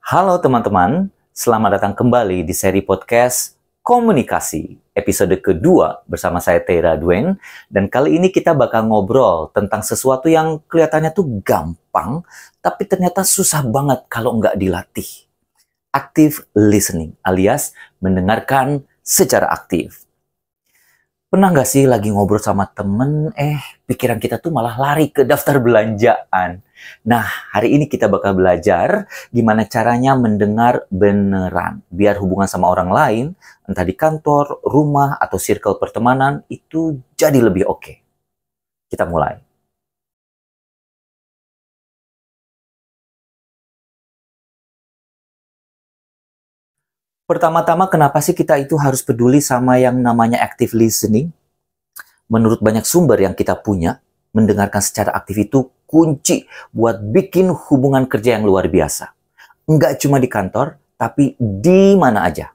Halo teman-teman, selamat datang kembali di seri podcast Komunikasi, episode kedua bersama saya Tera Duen. Dan kali ini kita bakal ngobrol tentang sesuatu yang kelihatannya tuh gampang, tapi ternyata susah banget kalau nggak dilatih. Active listening, alias mendengarkan secara aktif. Pernah nggak sih lagi ngobrol sama temen, pikiran kita tuh malah lari ke daftar belanjaan. Nah, hari ini kita bakal belajar gimana caranya mendengar beneran. Biar hubungan sama orang lain, entah di kantor, rumah, atau circle pertemanan, itu jadi lebih oke. Kita mulai. Pertama-tama, kenapa sih kita itu harus peduli sama yang namanya active listening? Menurut banyak sumber yang kita punya, mendengarkan secara aktif itu kunci buat bikin hubungan kerja yang luar biasa. Nggak cuma di kantor, tapi di mana aja.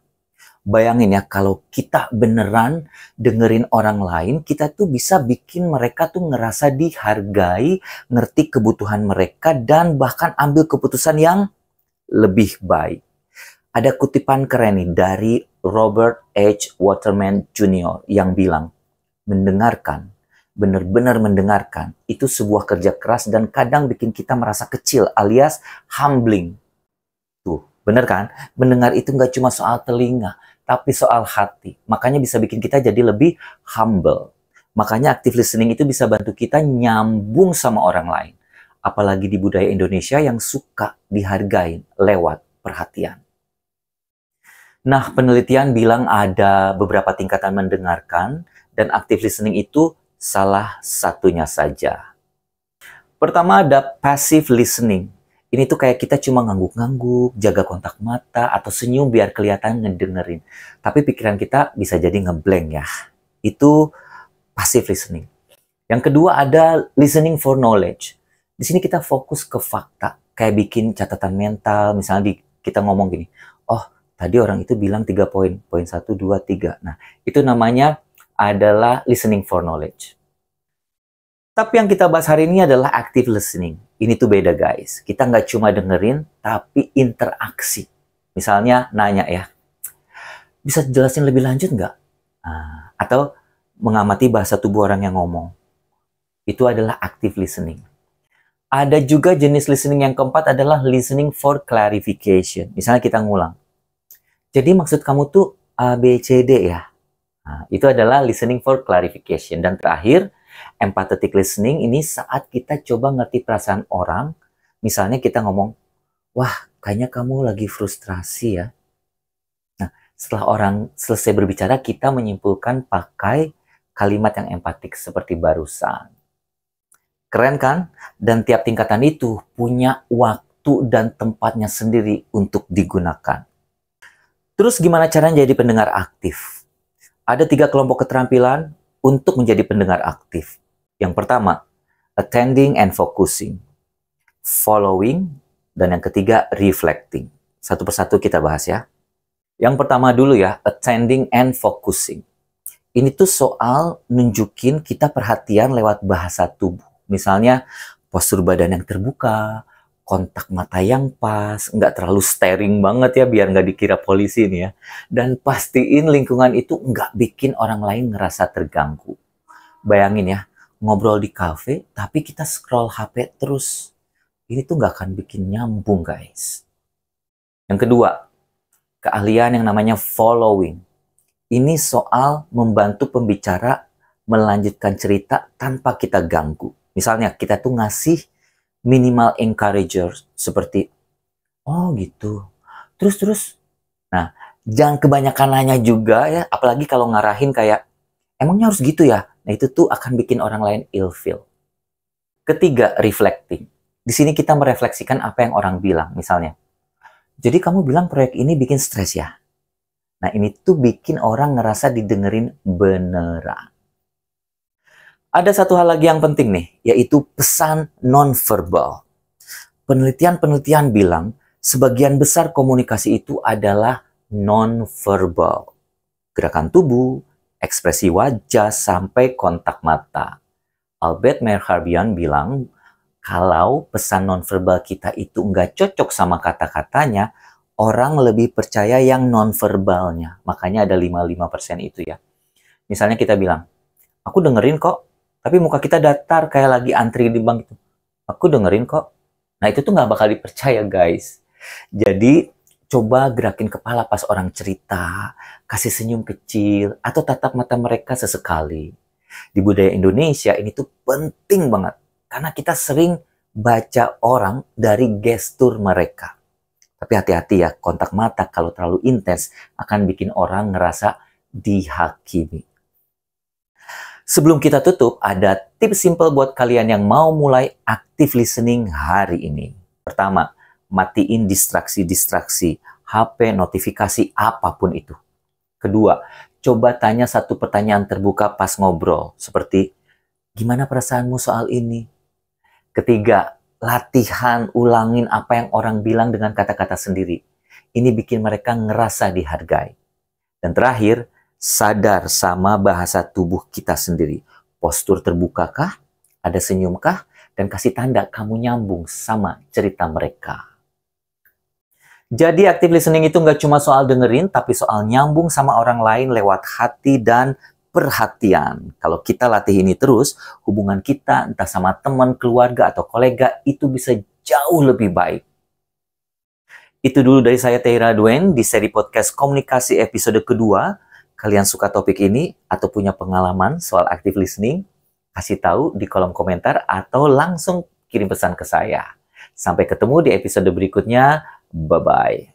Bayangin ya, kalau kita beneran dengerin orang lain, kita tuh bisa bikin mereka tuh ngerasa dihargai, ngerti kebutuhan mereka, dan bahkan ambil keputusan yang lebih baik. Ada kutipan keren nih dari Robert H. Waterman Jr. yang bilang, mendengarkan, benar-benar mendengarkan, itu sebuah kerja keras dan kadang bikin kita merasa kecil alias humbling. Tuh, bener kan? Mendengar itu nggak cuma soal telinga, tapi soal hati. Makanya bisa bikin kita jadi lebih humble. Makanya active listening itu bisa bantu kita nyambung sama orang lain. Apalagi di budaya Indonesia yang suka dihargain lewat perhatian. Nah, penelitian bilang ada beberapa tingkatan mendengarkan, dan active listening itu salah satunya saja. Pertama ada passive listening. Ini tuh kayak kita cuma ngangguk-ngangguk, jaga kontak mata, atau senyum biar kelihatan ngedengerin. Tapi pikiran kita bisa jadi ngeblank ya. Itu passive listening. Yang kedua ada listening for knowledge. Di sini kita fokus ke fakta, kayak bikin catatan mental, misalnya kita ngomong gini, oh tadi orang itu bilang 3 poin, poin 1, 2, 3. Nah, itu namanya adalah listening for knowledge. Tapi yang kita bahas hari ini adalah active listening. Ini tuh beda guys. Kita nggak cuma dengerin, tapi interaksi. Misalnya nanya ya, bisa jelasin lebih lanjut nggak? Atau mengamati bahasa tubuh orang yang ngomong. Itu adalah active listening. Ada juga jenis listening yang keempat adalah listening for clarification. Misalnya kita ngulang. Jadi maksud kamu tuh A, B, C, D ya? Nah, itu adalah listening for clarification. Dan terakhir, empathetic listening ini saat kita coba ngerti perasaan orang. Misalnya kita ngomong, wah kayaknya kamu lagi frustrasi ya. Nah, setelah orang selesai berbicara, kita menyimpulkan pakai kalimat yang empatik seperti barusan. Keren kan? Dan tiap tingkatan itu punya waktu dan tempatnya sendiri untuk digunakan. Terus gimana caranya jadi pendengar aktif? Ada 3 kelompok keterampilan untuk menjadi pendengar aktif. Yang pertama, attending and focusing, following, dan yang ketiga, reflecting. Satu persatu kita bahas ya. Yang pertama dulu ya, attending and focusing. Ini tuh soal nunjukin kita perhatian lewat bahasa tubuh. Misalnya, postur badan yang terbuka, kontak mata yang pas, nggak terlalu staring banget ya biar nggak dikira polisi nih ya. Dan pastiin lingkungan itu nggak bikin orang lain ngerasa terganggu. Bayangin ya, ngobrol di kafe tapi kita scroll HP terus. Ini tuh nggak akan bikin nyambung guys. Yang kedua, keahlian yang namanya following. Ini soal membantu pembicara melanjutkan cerita tanpa kita ganggu. Misalnya kita tuh ngasih minimal encourager seperti, oh gitu, terus. Nah, jangan kebanyakan nanya juga ya, apalagi kalau ngarahin kayak, emangnya harus gitu ya? Nah, itu tuh akan bikin orang lain ilfeel. Ketiga, reflecting. Di sini kita merefleksikan apa yang orang bilang, misalnya, jadi kamu bilang proyek ini bikin stres ya? Nah, ini tuh bikin orang ngerasa didengerin beneran. Ada satu hal lagi yang penting nih, yaitu pesan non-verbal. Penelitian bilang, sebagian besar komunikasi itu adalah non-verbal. Gerakan tubuh, ekspresi wajah, sampai kontak mata. Albert Mehrabian bilang, Kalau pesan nonverbal kita itu nggak cocok sama kata-katanya, orang lebih percaya yang nonverbalnya. Makanya ada 55% itu ya. Misalnya kita bilang, aku dengerin kok, tapi muka kita datar kayak lagi antri di bank itu. Aku dengerin kok. Nah itu tuh nggak bakal dipercaya guys. Jadi coba gerakin kepala pas orang cerita, kasih senyum kecil, atau tatap mata mereka sesekali. Di budaya Indonesia ini tuh penting banget. Karena kita sering baca orang dari gestur mereka. Tapi hati-hati ya, kontak mata kalau terlalu intens akan bikin orang ngerasa dihakimi. Sebelum kita tutup, ada tips simple buat kalian yang mau mulai active listening hari ini. Pertama, matiin distraksi-distraksi, HP, notifikasi, apapun itu. Kedua, coba tanya satu pertanyaan terbuka pas ngobrol, seperti, gimana perasaanmu soal ini? Ketiga, latihan ulangin apa yang orang bilang dengan kata-kata sendiri. Ini bikin mereka ngerasa dihargai. Dan terakhir, sadar sama bahasa tubuh kita sendiri. Postur terbukakah? Ada senyumkah? Dan kasih tanda kamu nyambung sama cerita mereka. Jadi active listening itu nggak cuma soal dengerin, tapi soal nyambung sama orang lain lewat hati dan perhatian. Kalau kita latih ini terus, hubungan kita entah sama teman, keluarga, atau kolega itu bisa jauh lebih baik. Itu dulu dari saya Teira Duen di seri podcast komunikasi episode kedua. Kalian suka topik ini atau punya pengalaman soal active listening? Kasih tahu di kolom komentar atau langsung kirim pesan ke saya. Sampai ketemu di episode berikutnya. Bye-bye.